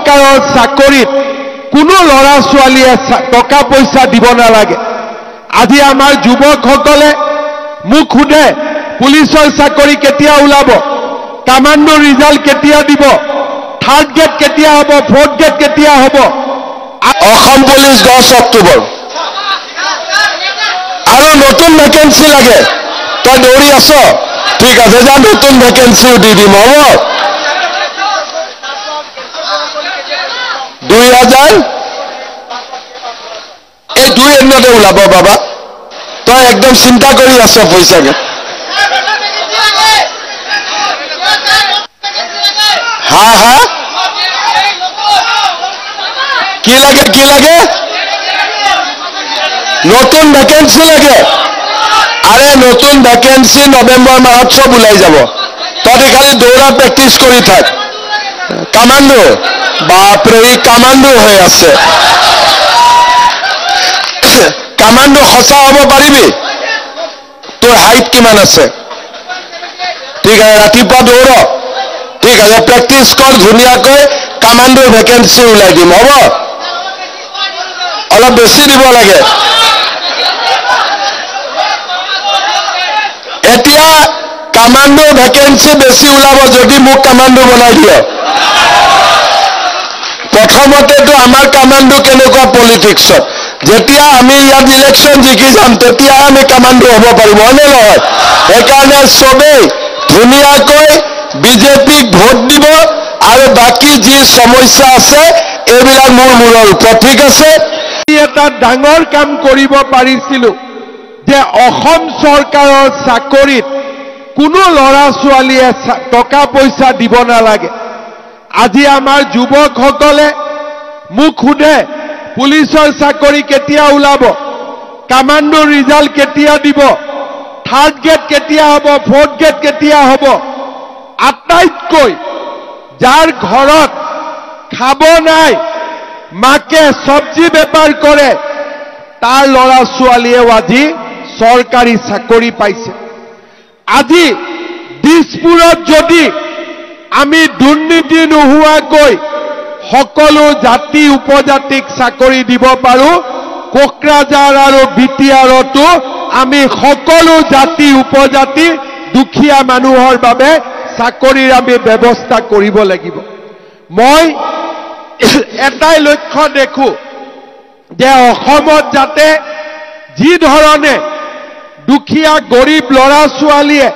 চৰকাৰৰ চাকৰিত কোনো ল'ৰা ছোৱালীয়ে টকা পইচা দিব নালাগে। আজি আমাৰ যুৱকসকলে মোক সোধে পুলিচৰ চাকৰি কেতিয়া ওলাব, কামাণ্ডো ৰিজাল্ট কেতিয়া দিব, থাৰ্ড গ্ৰেড কেতিয়া হ'ব, ফৰ্থ গ্ৰেড কেতিয়া হ'ব। অসম পুলিচ 10 অক্টোবৰ আৰু নতুন ভেকেন্সি লাগে। তই দৌৰি আছ, ঠিক আছে, যা নতুন ভেকেন্সিও দি দিম, হ'ব। 2000 এই 2 এদিনতে ওলাব বাবা, তই একদম চিন্তা কৰি আছ পইচাকে। হা হা কি লাগে, কি লাগে? নতুন ভেকেন্সি লাগে। আরে নতুন ভেকেন্সি নৱেম্বৰ মাহত সব ওলাই যাব। তই খালি দৌৰা প্ৰেক্টিচ কৰি থাক। কামাণ্ডো, বাপৰে ই কামাণ্ডো হৈ আছে। কামাণ্ডো সঁচা হ'ব পাৰিবি? তোৰ হাইট কিমান আছে? ঠিক আছে, ৰাতিপুৱা দৌৰ, ঠিক আছে, প্ৰেক্টিচ কৰ ধুনীয়াকৈ, কামাণ্ডোৰ ভেকেন্সি ওলাই দিম, হ'ব। অলপ বেছি দিব লাগে। এতিয়া কামাণ্ডো ভেকেন্সি বেছি ওলাব যদি মোক কামাণ্ডো বনাই দিয়। প্ৰথমতেতো আমাৰ কামাণ্ডো কেনেকুৱা পলিটিক্সত, যেতিয়া আমি ইয়াত ইলেকশ্যন জিকি যাম তেতিয়া আমি কামাণ্ডো হ'ব পাৰিম, হয়নে নহয়? সেইকাৰণে চবেই ধুনীয়াকৈ বিজেপিক ভোট দিব আৰু বাকী যি সমস্যা আছে এইবিলাক মোৰ মূৰৰ ওপৰত, ঠিক আছে। এটা ডাঙৰ কাম কৰিব পাৰিছিলো যে অসম চৰকাৰৰ চাকৰিত কোনো ল'ৰা ছোৱালীয়ে টকা পইচা দিব নালাগে। আজি আমাৰ যুৱকসকলে মোক সোধে পুলিচৰ চাকৰি কেতিয়া ওলাব, কামাণ্ডো ৰিজাল্ট কেতিয়া দিব, থাৰ্ড গ্ৰেড কেতিয়া হ'ব, ফৰ্থ গ্ৰেড কেতিয়া হ'ব। আটাইতকৈ যাৰ ঘৰত খাব নাই, মাকে চব্জি বেপাৰ কৰে, তাৰ ল'ৰা ছোৱালীয়েও আজি চৰকাৰী চাকৰি পাইছে। আজি দিছপুৰত যদি আমি দুৰ্নীতি নোহোৱাকৈ সকলো জাতি উপজাতিক চাকৰি দিব পাৰো, কোকৰাঝাৰ আৰু বিটিআৰতো আমি সকলো জাতি উপজাতি দুখীয়া মানুহৰ বাবে চাকৰিৰ আমি ব্যৱস্থা কৰিব লাগিব। মই এটাই লক্ষ্য দেখো যে অসমত যাতে যি ধৰণে দুখীয়া গৰীব ল'ৰা ছোৱালীয়ে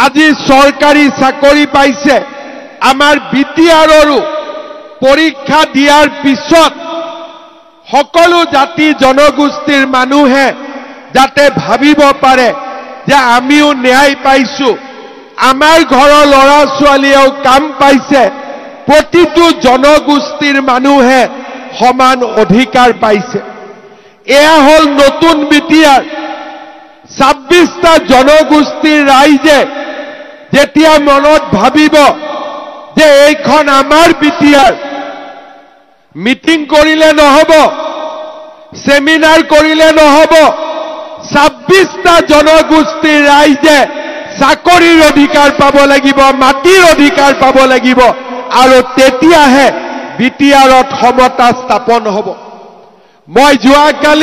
আজি চৰকাৰী চাকৰি পাইছে, আমাৰ বিটিআৰৰো পৰীক্ষা দিয়াৰ পিছত সকলো জাতি জনগোষ্ঠীৰ মানুহে যাতে ভাবিব পাৰে যে আমিও ন্যায় পাইছো, আমাৰ ঘৰৰ ল'ৰা ছোৱালীয়েও কাম পাইছে, প্ৰতিটো জনগোষ্ঠীৰ মানুহে সমান অধিকাৰ পাইছে। এয়া হ'ল নতুন বিটিআৰ। 26টা জনগোষ্ঠীৰ ৰাইজে যেতিয়া মনত ভাবিব যে এইখন আমাৰ বিটিআৰ, মিটিং কৰিলে নহব, সেমিনাৰ কৰিলে নহব, 26টা জনগোষ্ঠীৰ ৰাইজে চাকৰিৰ অধিকাৰ পাব লাগিব, মাটিৰ অধিকাৰ পাব লাগিব, আৰু তেতিয়াহে বিটিআৰত সমতা স্থাপন হ'ব। মই যোৱাকালি